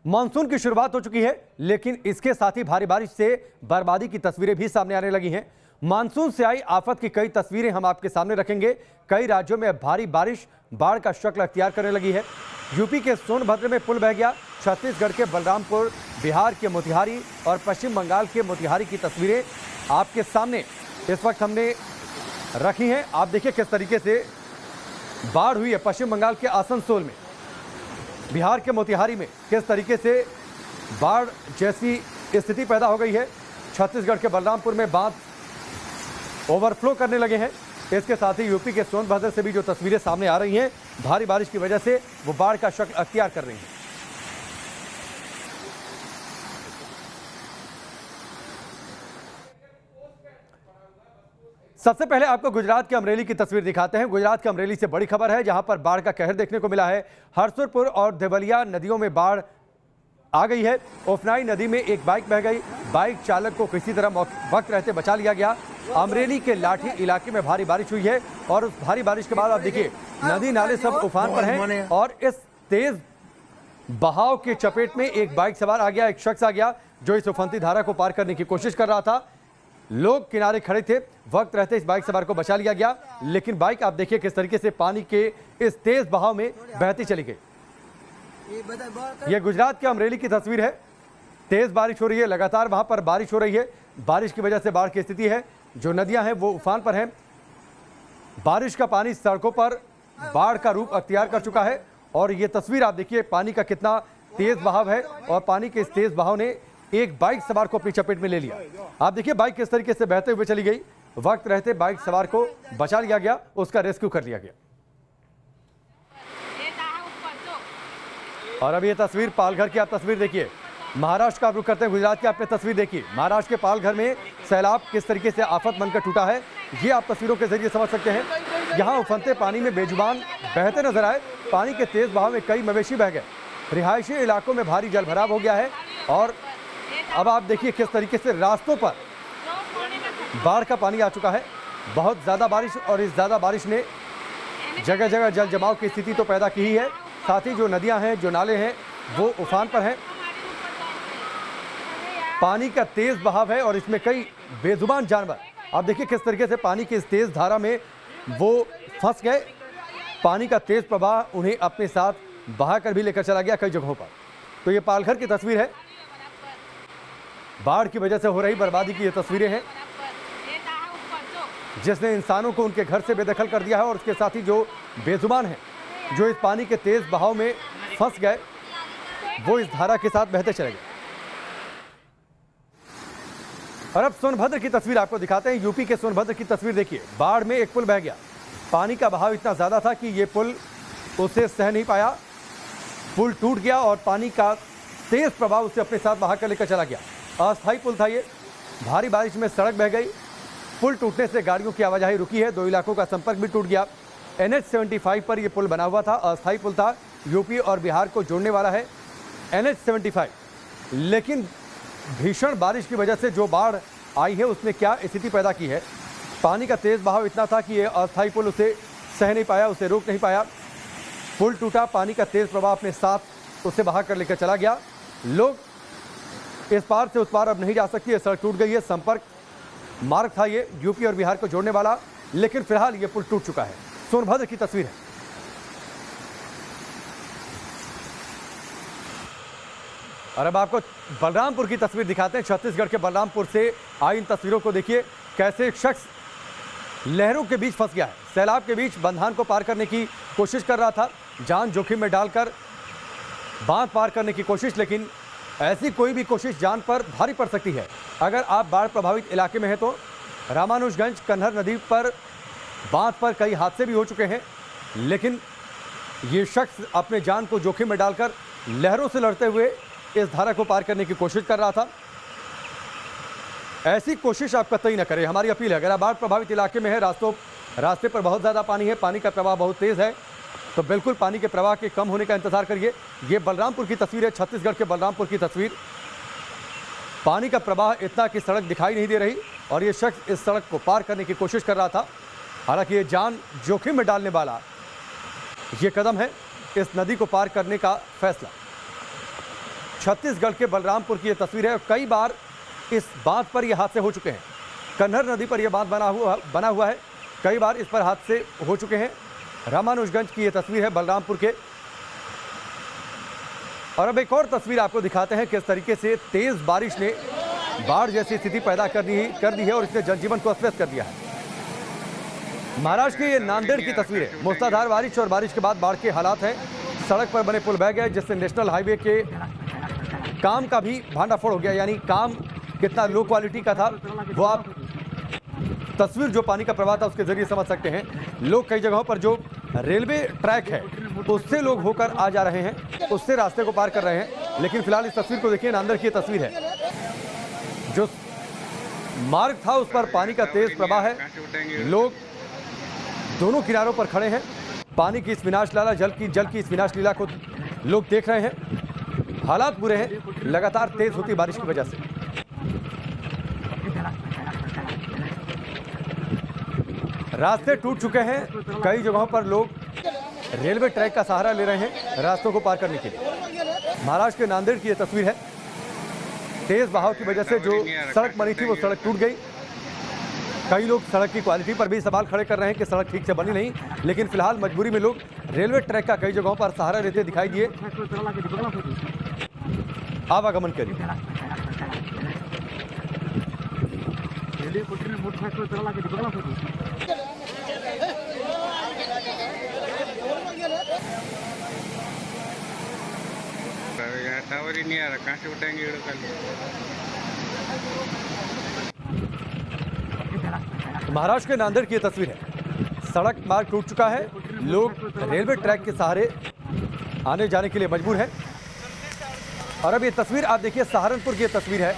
Monsoon की शुरुआत हो चुकी है, लेकिन इसके साथ ही भारी बारिश से बर्बादी की तस्वीरें भी सामने आने लगी हैं। मानसून से आई आफत की कई तस्वीरें हम आपके सामने रखेंगे। कई राज्यों में भारी बारिश बाढ़ का शक्ल अख्तियार करने लगी है। यूपी के सोनभद्र में पुल बह गया, छत्तीसगढ़ के बलरामपुर, बिहार के मोतिहारी और पश्चिम बंगाल के मोतिहारी की तस्वीरें आपके सामने इस वक्त हमने रखी हैं। आप देखिए किस तरीके से बाढ़ हुई है पश्चिम बंगाल के आसनसोल में, बिहार के मोतिहारी में किस तरीके से बाढ़ जैसी स्थिति पैदा हो गई है। छत्तीसगढ़ के बलरामपुर में बांध ओवरफ्लो करने लगे हैं। इसके साथ ही यूपी के सोनभद्र से भी जो तस्वीरें सामने आ रही हैं, भारी बारिश की वजह से वो बाढ़ का शक्ल अख्तियार कर रही हैं। सबसे पहले आपको गुजरात के अमरेली की तस्वीर दिखाते हैं। गुजरात के अमरेली से बड़ी खबर है, जहां पर बाढ़ का कहर देखने को मिला है। हरसुरपुर और देवलिया नदियों में बाढ़ आ गई है। उफनाई नदी में एक बाइक बह गई, बाइक चालक को किसी तरह वक्त रहते बचा लिया गया। अमरेली के लाठी इलाके में भारी बारिश हुई है और उस भारी बारिश के बाद आप देखिए नदी नाले सब उफान पर हैं और इस तेज बहाव के चपेट में एक बाइक सवार आ गया, एक शख्स आ गया जो इस उफनती धारा को पार करने की कोशिश कर रहा था। लोग किनारे खड़े थे, वक्त रहते इस बाइक सवार को बचा लिया गया, लेकिन बाइक आप देखिए किस तरीके से पानी के इस तेज बहाव में बहती चली गई। यह गुजरात के अमरेली की तस्वीर है। तेज बारिश हो रही है, लगातार वहां पर बारिश हो रही है। बारिश की वजह से बाढ़ की स्थिति है, जो नदियां हैं वो उफान पर हैं। बारिश का पानी सड़कों पर बाढ़ का रूप अख्तियार कर चुका है और ये तस्वीर आप देखिए पानी का कितना तेज बहाव है और पानी के इस तेज बहाव ने एक बाइक सवार को अपनी चपेट में ले लिया। आप देखिए बाइक किस तरीके से बहते हुए चली गई, वक्त रहते बाइक सवार को बचा लिया गया, उसका रेस्क्यू कर लिया गया। और अब ये तस्वीर पालघर की आप तस्वीर देखिए। महाराष्ट्र का रुख करते हैं, गुजरात की आपने तस्वीर देखी। महाराष्ट्र के पालघर में सैलाब किस तरीके से आफत बनकर टूटा है, ये आप तस्वीरों के जरिए समझ सकते हैं। यहाँ उफनते पानी में बेजुबान बहते नजर आए। पानी के तेज बहाव में कई मवेशी बह गए। रिहायशी इलाकों में भारी जलभराव हो गया है और अब आप देखिए किस तरीके से रास्तों पर बाढ़ का पानी आ चुका है। बहुत ज़्यादा बारिश और इस ज़्यादा बारिश ने जगह जगह जल जमाव की स्थिति तो पैदा की ही है, साथ ही जो नदियां हैं, जो नाले हैं वो उफान पर हैं। पानी का तेज बहाव है और इसमें कई बेजुबान जानवर आप देखिए किस तरीके से पानी की इस तेज धारा में वो फंस गए। पानी का तेज प्रवाह उन्हें अपने साथ बहाकर भी लेकर चला गया कई जगहों पर। तो ये पालघर की तस्वीर है, बाढ़ की वजह से हो रही बर्बादी की ये तस्वीरें हैं, जिसने इंसानों को उनके घर से बेदखल कर दिया है और उसके साथ ही जो बेजुबान हैं, जो इस पानी के तेज बहाव में फंस गए, वो इस धारा के साथ बहते चले गए। और अब सोनभद्र की तस्वीर आपको दिखाते हैं। यूपी के सोनभद्र की तस्वीर देखिए। बाढ़ में एक पुल बह गया, पानी का बहाव इतना ज्यादा था कि ये पुल उसे सह नहीं पाया, पुल टूट गया और पानी का तेज प्रभाव उसे अपने साथ बहा कर लेकर चला गया। अस्थायी पुल था ये, भारी बारिश में सड़क बह गई, पुल टूटने से गाड़ियों की आवाजाही रुकी है, दो इलाकों का संपर्क भी टूट गया। NH 75 पर यह पुल बना हुआ था, अस्थायी पुल था, यूपी और बिहार को जोड़ने वाला है NH 75। लेकिन भीषण बारिश की वजह से जो बाढ़ आई है उसने क्या स्थिति पैदा की है। पानी का तेज बहाव इतना था कि यह अस्थायी पुल उसे सह नहीं पाया, उसे रोक नहीं पाया। पुल टूटा, पानी का तेज प्रवाह अपने साथ उसे बहा कर लेकर चला गया। लोग इस पार से उस पार अब नहीं जा सकती है, सड़क टूट गई है। संपर्क मार्ग था ये यूपी और बिहार को जोड़ने वाला, लेकिन फिलहाल ये पुल टूट चुका है। सोनभद्र की तस्वीर है। और अब आपको बलरामपुर की तस्वीर दिखाते हैं। छत्तीसगढ़ के बलरामपुर से आई इन तस्वीरों को देखिए, कैसे एक शख्स लहरों के बीच फंस गया है। सैलाब के बीच बंधान को पार करने की कोशिश कर रहा था, जान जोखिम में डालकर बांध पार करने की कोशिश, लेकिन ऐसी कोई भी कोशिश जान पर भारी पड़ सकती है। अगर आप बाढ़ प्रभावित इलाके में हैं तो रामानुजगंज कन्हर नदी पर बांध पर कई हादसे भी हो चुके हैं, लेकिन ये शख्स अपने जान को जोखिम में डालकर लहरों से लड़ते हुए इस धारा को पार करने की कोशिश कर रहा था। ऐसी कोशिश आप कतई न करें, हमारी अपील है। अगर आप बाढ़ प्रभावित इलाके में है, रास्ते पर बहुत ज़्यादा पानी है, पानी का प्रवाह बहुत तेज़ है, तो बिल्कुल पानी के प्रवाह के कम होने का इंतजार करिए। ये बलरामपुर की तस्वीर है, छत्तीसगढ़ के बलरामपुर की तस्वीर। पानी का प्रवाह इतना कि सड़क दिखाई नहीं दे रही और ये शख्स इस सड़क को पार करने की कोशिश कर रहा था। हालांकि ये जान जोखिम में डालने वाला ये कदम है इस नदी को पार करने का फैसला। छत्तीसगढ़ के बलरामपुर की यह तस्वीर है और कई बार इस बांध पर यह हादसे हो चुके हैं। कन्हर नदी पर यह बांध बना हुआ है, कई बार इस पर हादसे हो चुके हैं। रामानुजगंज की यह तस्वीर है बलरामपुर के। और अब एक और तस्वीर आपको दिखाते हैं किस तरीके से तेज बारिश ने बाढ़ जैसी स्थिति पैदा कर दी है और इसने जनजीवन को अस्त-व्यस्त कर दिया है। महाराष्ट्र की ये नांदेड़ की तस्वीर है। मूसलाधार बारिश और बारिश के बाद बाढ़ के हालात हैं। सड़क पर बने पुल बह गए जिससे नेशनल हाईवे के काम का भी भांडाफोड़ हो गया। यानी काम कितना लो क्वालिटी का था वो आप तस्वीर जो पानी का प्रवाह था उसके जरिए समझ सकते हैं। लोग कई जगहों पर जो रेलवे ट्रैक है उससे लोग होकर आ जा रहे हैं, उससे रास्ते को पार कर रहे हैं। लेकिन फिलहाल इस तस्वीर को देखिए, नांदेड़ की तस्वीर है। जो मार्ग था उस पर पानी का तेज प्रवाह है। लोग दोनों किनारों पर खड़े हैं। पानी की इस विनाश लीला, जल की इस विनाश लीला को लोग देख रहे हैं। हालात बुरे हैं लगातार तेज होती बारिश की वजह से। रास्ते टूट चुके हैं। कई जगहों पर लोग रेलवे ट्रैक का सहारा ले रहे हैं रास्तों को पार करने के लिए। महाराष्ट्र के नांदेड़ की यह तस्वीर है। तेज बहाव की वजह से जो सड़क बनी थी वो सड़क टूट गई। कई लोग सड़क की क्वालिटी पर भी सवाल खड़े कर रहे हैं कि सड़क ठीक से बनी नहीं। लेकिन फिलहाल मजबूरी में लोग रेलवे ट्रैक का कई जगहों पर सहारा लेते दिखाई दिए आवागमन के लिए। टावर ही नहीं आ रहा, कहाँ से उठाएंगे? महाराष्ट्र के नांदेड़ की तस्वीर है। सड़क मार्ग टूट चुका है। लोग रेलवे ट्रैक के सहारे आने जाने के लिए मजबूर हैं। और अब ये तस्वीर आप देखिए, सहारनपुर की ये तस्वीर है।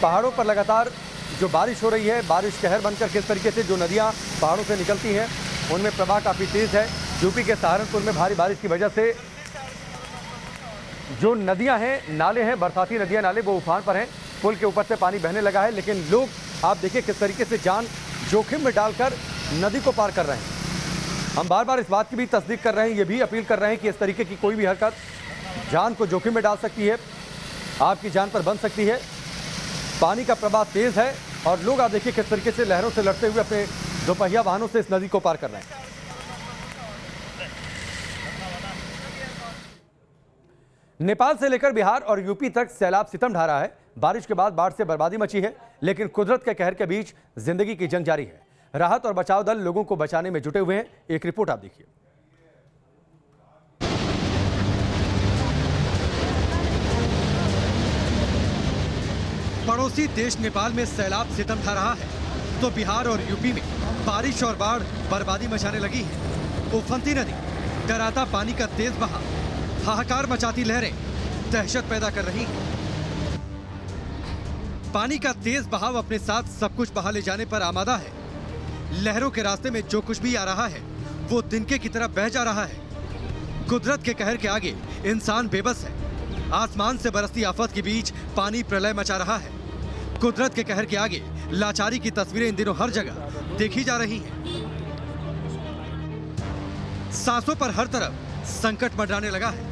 पहाड़ों पर लगातार जो बारिश हो रही है, बारिश कहर बनकर किस तरीके से जो नदियां पहाड़ों से निकलती हैं उनमें प्रवाह काफ़ी तेज़ है। यूपी के सहारनपुर में भारी बारिश की वजह से जो नदियां हैं, नाले हैं, बरसाती नदियां नाले वो उफान पर हैं। पुल के ऊपर से पानी बहने लगा है। लेकिन लोग आप देखिए किस तरीके से जान जोखिम में डालकर नदी को पार कर रहे हैं। हम बार बार इस बात की भी तस्दीक कर रहे हैं, ये भी अपील कर रहे हैं कि इस तरीके की कोई भी हरकत जान को जोखिम में डाल सकती है, आपकी जान पर बन सकती है। पानी का प्रवाह तेज है और लोग आप देखिए किस तरीके से लहरों से लड़ते हुए अपने दोपहिया वाहनों से इस नदी को पार कर रहे हैं। नेपाल से लेकर बिहार और यूपी तक सैलाब सितम ढा रहा है। बारिश के बाद बाढ़ से बर्बादी मची है, लेकिन कुदरत के कहर के बीच जिंदगी की जंग जारी है। राहत और बचाव दल लोगों को बचाने में जुटे हुए हैं। एक रिपोर्ट आप देखिए। पड़ोसी देश नेपाल में सैलाब सितम ढा रहा है तो बिहार और यूपी में बारिश और बाढ़ बर्बादी मचाने लगी है। उफनती नदी, डराता पानी का तेज बहाव, हाहाकार मचाती लहरें दहशत पैदा कर रही हैं। पानी का तेज बहाव अपने साथ सब कुछ बहा ले जाने पर आमादा है। लहरों के रास्ते में जो कुछ भी आ रहा है वो तिनके की तरह बह जा रहा है। कुदरत के कहर के आगे इंसान बेबस है। आसमान से बरसती आफत के बीच पानी प्रलय मचा रहा है। कुदरत के कहर के आगे लाचारी की तस्वीरें इन दिनों हर जगह देखी जा रही हैं। सांसों पर हर तरफ संकट मंडराने लगा है।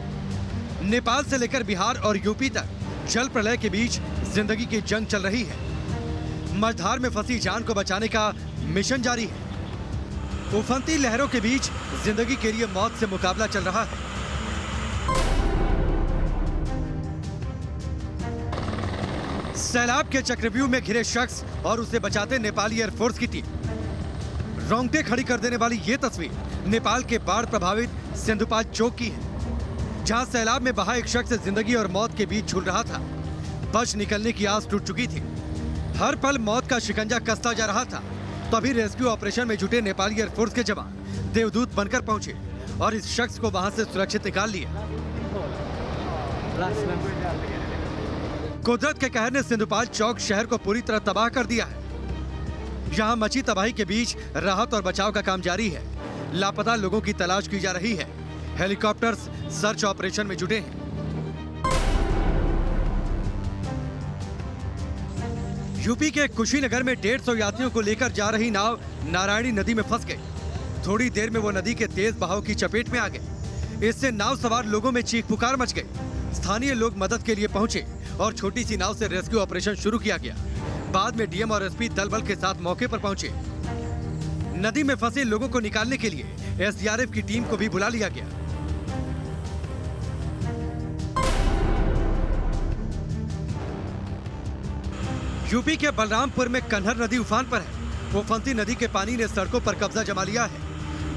नेपाल से लेकर बिहार और यूपी तक जल प्रलय के बीच जिंदगी की जंग चल रही है। मझधार में फंसी जान को बचाने का मिशन जारी है। उफनती लहरों के बीच जिंदगी के लिए मौत से मुकाबला चल रहा है। सैलाब के चक्रव्यूह में घिरे शख्स और उसे बचाते नेपाली एयरफोर्स की टीम। रोंगटे खड़ी कर देने वाली ये तस्वीर नेपाल के बाढ़ प्रभावित सिंधुपाल चौक की है, जहां सैलाब में बहा एक शख्स जिंदगी और मौत के बीच झूल रहा था। बच निकलने की आस टूट चुकी थी। हर पल मौत का शिकंजा कसता जा रहा था। तभी रेस्क्यू ऑपरेशन में जुटे नेपाली एयरफोर्स के जवान देवदूत बनकर पहुंचे और इस शख्स को वहां से सुरक्षित निकाल लिया। कुदरत के कहर ने सिंधुपाल चौक शहर को पूरी तरह तबाह कर दिया है। यहाँ मची तबाही के बीच राहत और बचाव का काम जारी है। लापता लोगों की तलाश की जा रही है। हेलीकॉप्टर्स सर्च ऑपरेशन में जुटे हैं। यूपी के कुशीनगर में 150 यात्रियों को लेकर जा रही नाव नारायणी नदी में फंस गई। थोड़ी देर में वो नदी के तेज बहाव की चपेट में आ गई। इससे नाव सवार लोगों में चीख पुकार मच गई। स्थानीय लोग मदद के लिए पहुंचे और छोटी सी नाव से रेस्क्यू ऑपरेशन शुरू किया गया। बाद में डीएम और एसपी दल बल के साथ मौके पर पहुंचे। नदी में फंसे लोगों को निकालने के लिए एसडीआरएफ की टीम को भी बुला लिया गया। यूपी के बलरामपुर में कन्हर नदी उफान पर है। उफनती नदी के पानी ने सड़कों पर कब्जा जमा लिया है।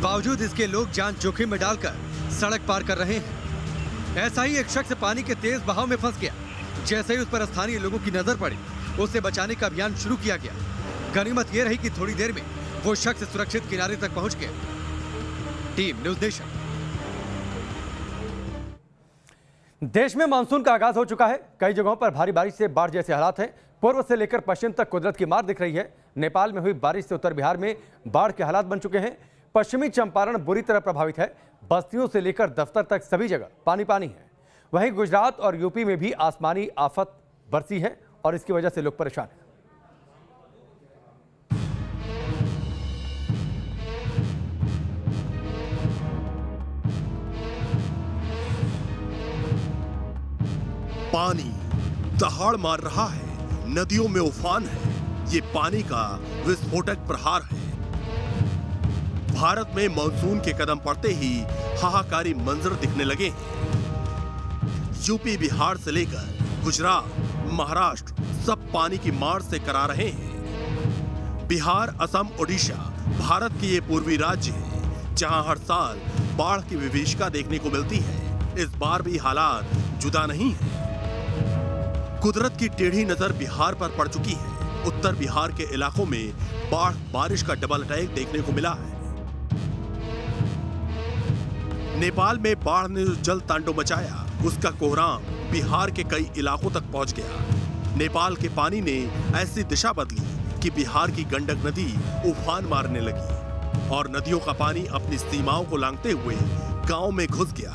बावजूद इसके लोग जान जोखिम में डालकर सड़क पार कर रहे हैं। ऐसा ही एक शख्स पानी के तेज बहाव में फंस गया। जैसे ही उस पर स्थानीय लोगों की नजर पड़ी, उसे बचाने का अभियान शुरू किया गया। गनीमत यह रही कि थोड़ी देर में वो शख्स सुरक्षित किनारे तक पहुंच गया। Team news nation. देश में मानसून का आगाज हो चुका है। कई जगहों पर भारी बारिश से बाढ़ जैसे हालात हैं। पूर्व से लेकर पश्चिम तक कुदरत की मार दिख रही है। नेपाल में हुई बारिश से उत्तर बिहार में बाढ़ के हालात बन चुके हैं। पश्चिमी चंपारण बुरी तरह प्रभावित है। बस्तियों से लेकर दफ्तर तक सभी जगह पानी पानी है। वहीं गुजरात और यूपी में भी आसमानी आफत बरसी है और इसकी वजह से लोग परेशान हैं। पानी दहाड़ मार रहा है, नदियों में उफान है। ये पानी का विस्फोटक प्रहार है। भारत में मानसून के कदम पड़ते ही हाहाकारी मंजर दिखने लगे हैं। यूपी बिहार से लेकर गुजरात, महाराष्ट्र सब पानी की मार से करा रहे हैं। बिहार, असम, ओडिशा भारत के ये पूर्वी राज्य हैं, जहां हर साल बाढ़ की विभीषिका देखने को मिलती है। इस बार भी हालात जुदा नहीं है। कुदरत की टेढ़ी नजर बिहार पर पड़ चुकी है। उत्तर बिहार के इलाकों में बाढ़ बारिश का डबल अटैक देखने को मिला है। नेपाल में बाढ़ ने जो जल तांडव मचाया, उसका कोहराम बिहार के कई इलाकों तक पहुंच गया। नेपाल के पानी ने ऐसी दिशा बदली कि बिहार की गंडक नदी उफान मारने लगी और नदियों का पानी अपनी सीमाओं को लांघते हुए गांव में घुस गया।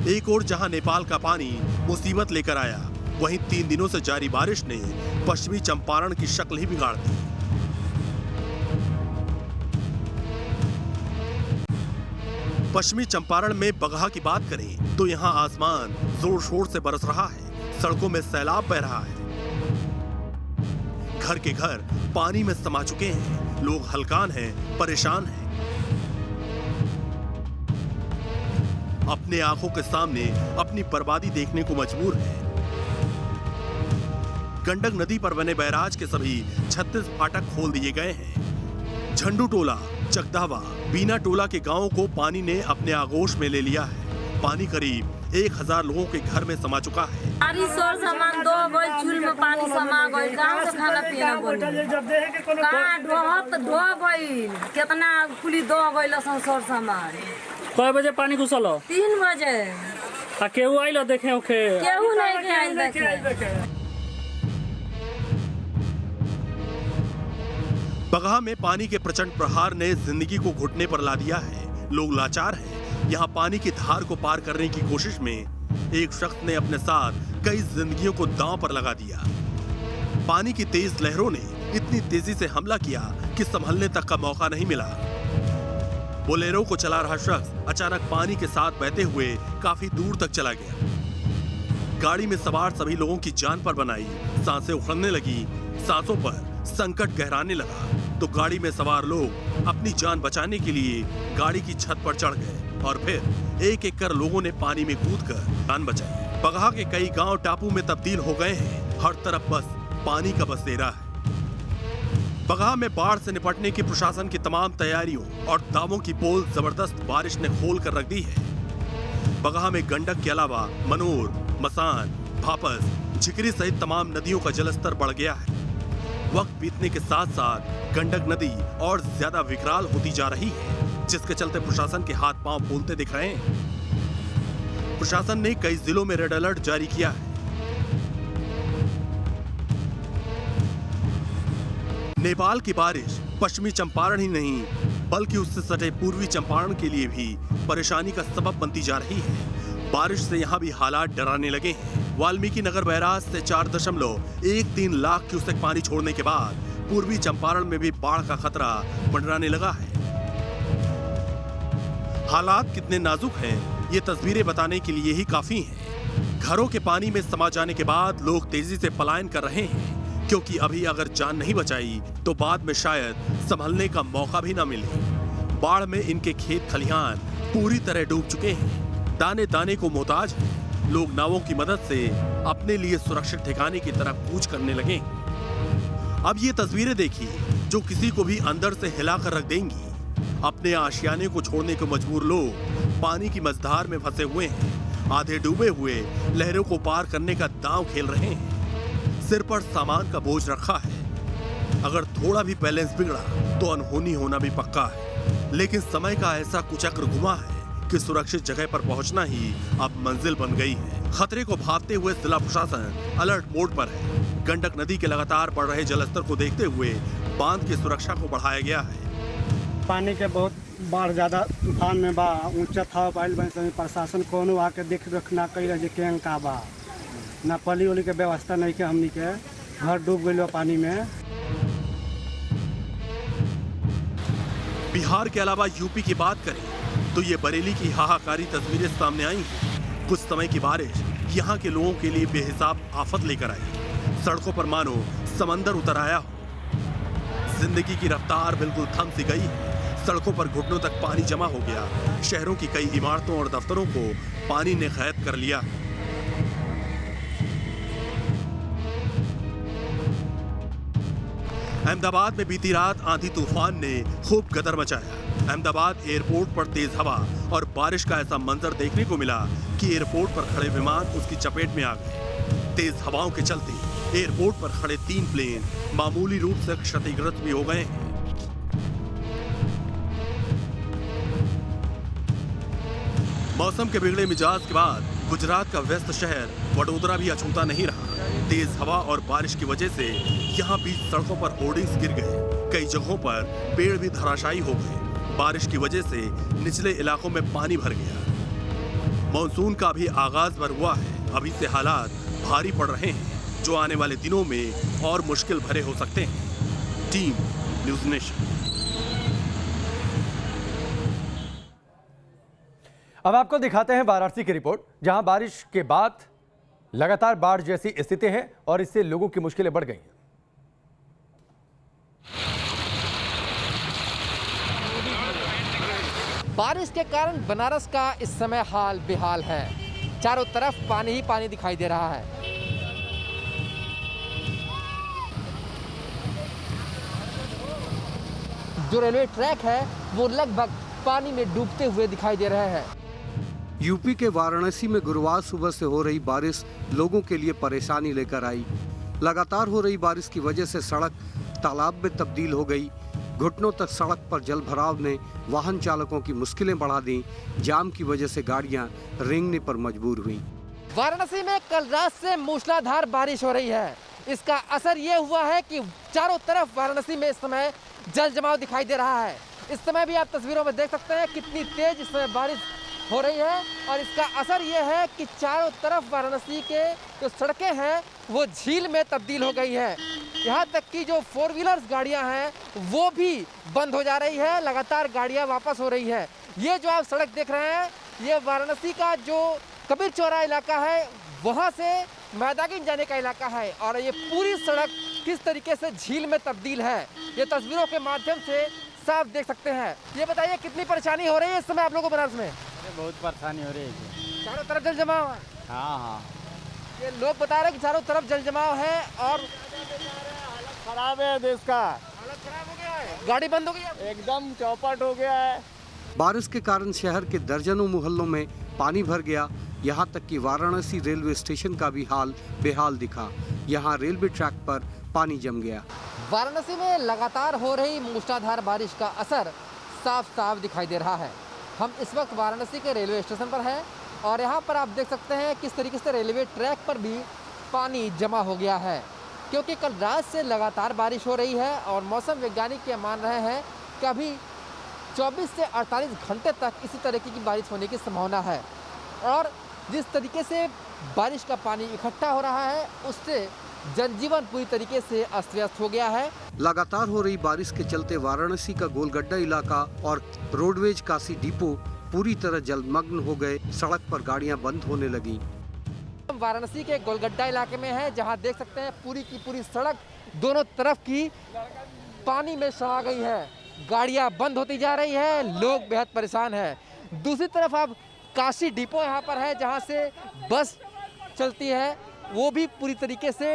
एक ओर जहां नेपाल का पानी मुसीबत लेकर आया, वहीं 3 दिनों से जारी बारिश ने पश्चिमी चंपारण की शक्ल ही बिगाड़ दी। पश्चिमी चंपारण में बगहा की बात करें तो यहाँ आसमान जोर शोर से बरस रहा है। सड़कों में सैलाब बह रहा है। घर के घर पानी में समा चुके हैं। लोग हलकान हैं, परेशान हैं। अपने आंखों के सामने अपनी बर्बादी देखने को मजबूर है। गंडक नदी पर बने बैराज के सभी 36 फाटक खोल दिए गए हैं। झंडू टोला, चकदावा, बीना टोला के गांवों को पानी ने अपने आगोश में ले लिया है। पानी करीब 1000 लोगों के घर में समा चुका है। सामान दो चूल में पानी समा गई, कहाँ से खाना पीना कितना खुली दो गई सर सामान। कई बजे पानी घुसल? 3 बजे। केहू आइल देखे ओके? केहू नहीं आइल देखे। बगहा में पानी के प्रचंड प्रहार ने जिंदगी को घुटने पर ला दिया है। लोग लाचार हैं। यहाँ पानी की धार को पार करने की कोशिश में एक शख्स ने अपने साथ कई जिंदगियों को दांव पर लगा दिया। पानी की तेज लहरों ने इतनी तेजी से हमला किया कि संभलने तक का मौका नहीं मिला। बोलेरो को चला रहा शख्स अचानक पानी के साथ बहते हुए काफी दूर तक चला गया। गाड़ी में सवार सभी लोगों की जान पर बनाई। सांसें उखड़ने लगी। सांसों पर संकट गहराने लगा तो गाड़ी में सवार लोग अपनी जान बचाने के लिए गाड़ी की छत पर चढ़ गए और फिर एक एक कर लोगों ने पानी में कूदकर जान बचाई। बगहा के कई गांव टापू में तब्दील हो गए हैं। हर तरफ बस पानी का बसेरा है। बगहा में बाढ़ से निपटने की प्रशासन की तमाम तैयारियों और दावों की पोल जबरदस्त बारिश ने खोल कर रख दी है। बगहा में गंडक के अलावा मनोर, मसान, भापस, झिकरी सहित तमाम नदियों का जलस्तर बढ़ गया है। वक्त बीतने के साथ साथ गंडक नदी और ज्यादा विकराल होती जा रही है, जिसके चलते प्रशासन के हाथ पांव फूलते दिख रहे हैं। प्रशासन ने कई जिलों में रेड अलर्ट जारी किया है। नेपाल की बारिश पश्चिमी चंपारण ही नहीं बल्कि उससे सटे पूर्वी चंपारण के लिए भी परेशानी का सबब बनती जा रही है। बारिश से यहाँ भी हालात डराने लगे हैं। वाल्मीकि नगर बैराज से 4.13 लाख क्यूसेक पानी छोड़ने के बाद पूर्वी चंपारण में भी बाढ़ का खतरा मंडराने लगा है। हालात कितने नाजुक हैं, ये तस्वीरें बताने के लिए ही काफी हैं। घरों के पानी में समा जाने के बाद लोग तेजी से पलायन कर रहे हैं, क्योंकि अभी अगर जान नहीं बचाई तो बाद में शायद संभलने का मौका भी न मिले। बाढ़ में इनके खेत खलिहान पूरी तरह डूब चुके हैं, दाने दाने को मोहताज हैं। लोग नावों की मदद से अपने लिए सुरक्षित ठिकाने की तरफ कूच करने लगे हैं। अब ये तस्वीरें देखिए जो किसी को भी अंदर से हिलाकर रख देंगी। अपने आशियाने को छोड़ने को मजबूर लोग पानी की मझधार में फंसे हुए हैं, आधे डूबे हुए लहरों को पार करने का दांव खेल रहे हैं। सिर पर सामान का बोझ रखा है, अगर थोड़ा भी बैलेंस बिगड़ा तो अनहोनी होना भी पक्का है। लेकिन समय का ऐसा कुचक्र घुमा है कि सुरक्षित जगह पर पहुंचना ही अब मंजिल बन गई है। खतरे को भांपते हुए जिला प्रशासन अलर्ट मोड पर है। गंडक नदी के लगातार बढ़ रहे जलस्तर को देखते हुए बांध की सुरक्षा को बढ़ाया गया है। पानी के बहुत बाढ़ ज्यादा तूफान में बा, ऊंचा था पाइल बन समय प्रशासन कोनो आके देख रखना कई रहे केंग का बा, ना पली उली के व्यवस्था नहीं के, हमनी के घर डूब गइल पानी में। बिहार के अलावा यूपी की बात करें तो ये बरेली की हाहाकारी तस्वीरें सामने आई हैं। कुछ समय की बारिश यहाँ के लोगों के लिए बेहिसाब आफत लेकर आई। सड़कों पर मानो समंदर उतर आया हो। जिंदगी की रफ्तार बिल्कुल थम सी गई है। सड़कों पर घुटनों तक पानी जमा हो गया। शहरों की कई इमारतों और दफ्तरों को पानी ने कैद कर लिया। अहमदाबाद में बीती रात आंधी तूफान ने खूब गदर मचाया। अहमदाबाद एयरपोर्ट पर तेज हवा और बारिश का ऐसा मंजर देखने को मिला कि एयरपोर्ट पर खड़े विमान उसकी चपेट में आ गए। तेज हवाओं के चलते एयरपोर्ट पर खड़े 3 प्लेन मामूली रूप से क्षतिग्रस्त भी हो गए हैं। मौसम के बिगड़े मिजाज के बाद गुजरात का व्यस्त शहर वडोदरा भी अछूता नहीं रहा। तेज हवा और बारिश की वजह से यहाँ बीच सड़कों पर होर्डिंग्स गिर गए। कई जगहों पर पेड़ भी धराशायी हो गए। बारिश की वजह से निचले इलाकों में पानी भर गया। मॉनसून का भी आगाज पर हुआ है। अभी से हालात भारी पड़ रहे हैं, जो आने वाले दिनों में और मुश्किल भरे हो सकते हैं। Team news nation. अब आपको दिखाते हैं वाराणसी की रिपोर्ट, जहां बारिश के बाद लगातार बाढ़ जैसी स्थिति है और इससे लोगों की मुश्किलें बढ़ गई हैं। बारिश के कारण बनारस का इस समय हाल बेहाल है। चारों तरफ पानी ही पानी दिखाई दे रहा है। जो रेलवे ट्रैक है वो लगभग पानी में डूबते हुए दिखाई दे रहे हैं। यूपी के वाराणसी में गुरुवार सुबह से हो रही बारिश लोगों के लिए परेशानी लेकर आई। लगातार हो रही बारिश की वजह से सड़क तालाब में तब्दील हो गई। घुटनों तक सड़क पर जल भराव ने वाहन चालकों की मुश्किलें बढ़ा दी। जाम की वजह से गाड़ियां रेंगने पर मजबूर हुई। वाराणसी में कल रात से मूसलाधार बारिश हो रही है। इसका असर ये हुआ है कि चारों तरफ वाराणसी में इस समय जल जमाव दिखाई दे रहा है। इस समय भी आप तस्वीरों में देख सकते हैं कितनी तेज इस समय बारिश हो रही है और इसका असर ये है कि चारों तरफ वाराणसी के जो सड़कें हैं वो झील में तब्दील हो गई है। यहाँ तक कि जो 4 व्हीलर्स गाड़ियाँ हैं वो भी बंद हो जा रही है। लगातार गाड़ियाँ वापस हो रही है। ये जो आप सड़क देख रहे हैं ये वाराणसी का जो कबीर चौरा इलाका है वहाँ से मैदागिन जाने का इलाका है और ये पूरी सड़क किस तरीके से झील में तब्दील है ये तस्वीरों के माध्यम से साफ देख सकते हैं। ये बताइए कितनी परेशानी हो रही है इस समय आप लोगों को बनारस में? बहुत परेशानी हो रही है। चारों तरफ जल जमाव है। हाँ, ये लोग बता रहे हैं कि चारों तरफ जल जमाव है और हालत खराब है देश का। हालत खराब हो गया है, गाड़ी बंद हो गई है, एकदम चौपट हो गया है। बारिश के कारण शहर के दर्जनों मोहल्लों में पानी भर गया। यहाँ तक कि वाराणसी रेलवे स्टेशन का भी हाल बेहाल दिखा। यहाँ रेलवे ट्रैक पर पानी जम गया। वाराणसी में लगातार हो रही मूसलाधार बारिश का असर साफ साफ दिखाई दे रहा है। हम इस वक्त वाराणसी के रेलवे स्टेशन पर हैं और यहाँ पर आप देख सकते हैं किस तरीके से रेलवे ट्रैक पर भी पानी जमा हो गया है, क्योंकि कल रात से लगातार बारिश हो रही है और मौसम वैज्ञानिक ये मान रहे हैं कि अभी 24 से 48 घंटे तक इसी तरीके की बारिश होने की संभावना है। और जिस तरीके से बारिश का पानी इकट्ठा हो रहा है उससे जनजीवन पूरी तरीके से अस्त व्यस्त हो गया है। लगातार हो रही बारिश के चलते वाराणसी का गोलगड्डा इलाका और रोडवेज काशी डिपो पूरी तरह जलमग्न हो गए। सड़क पर गाड़ियां बंद होने लगी। वाराणसी के गोलगड्डा इलाके में हैं, जहां देख सकते हैं पूरी की पूरी सड़क दोनों तरफ की पानी में समा गई है। गाड़ियां बंद होती जा रही है, लोग बेहद परेशान हैं। दूसरी तरफ अब काशी डिपो यहाँ पर है, जहाँ से बस चलती है, वो भी पूरी तरीके से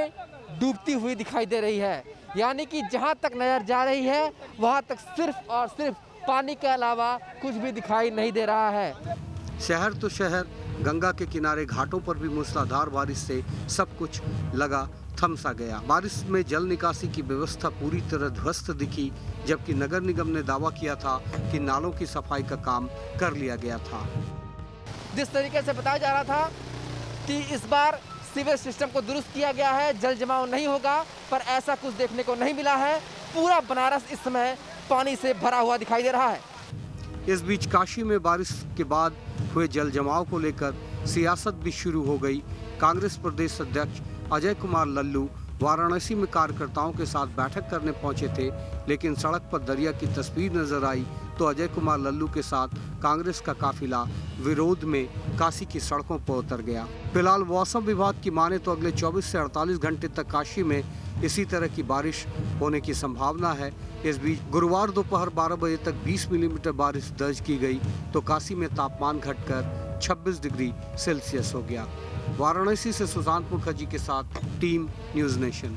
डूबती हुई दिखाई दे रही है। यानी कि जहाँ तक नजर जा रही है वहाँ तक सिर्फ और सिर्फ पानी के अलावा कुछ भी दिखाई नहीं दे रहा है। शहर तो शहर, गंगा के किनारे घाटों पर भी मूसलाधार बारिश से सब कुछ लगा थम सा गया। बारिश में जल निकासी की व्यवस्था पूरी तरह ध्वस्त दिखी, जबकि नगर निगम ने दावा किया था कि नालों की सफाई का काम कर लिया गया था। जिस तरीके से बताया जा रहा था कि इस बार सीवेज सिस्टम को दुरुस्त किया गया है, जल जमाव नहीं होगा, पर ऐसा कुछ देखने को नहीं मिला है। पूरा बनारस इस समय पानी से भरा हुआ दिखाई दे रहा है। इस बीच काशी में बारिश के बाद हुए जल जमाव को लेकर सियासत भी शुरू हो गई। कांग्रेस प्रदेश अध्यक्ष अजय कुमार लल्लू वाराणसी में कार्यकर्ताओं के साथ बैठक करने पहुंचे थे, लेकिन सड़क पर दरिया की तस्वीर नजर आई तो अजय कुमार लल्लू के साथ कांग्रेस का काफिला विरोध में काशी की सड़कों पर उतर गया। फिलहाल मौसम विभाग की माने तो अगले 24 से 48 घंटे तक काशी में इसी तरह की बारिश होने की संभावना है। इस बीच गुरुवार दोपहर 12 बजे तक 20 मिलीमीटर बारिश दर्ज की गई तो काशी में तापमान घटकर 26 डिग्री सेल्सियस हो गया। वाराणसी से सुशांत मुखर्जी के साथ टीम न्यूज़ नेशन।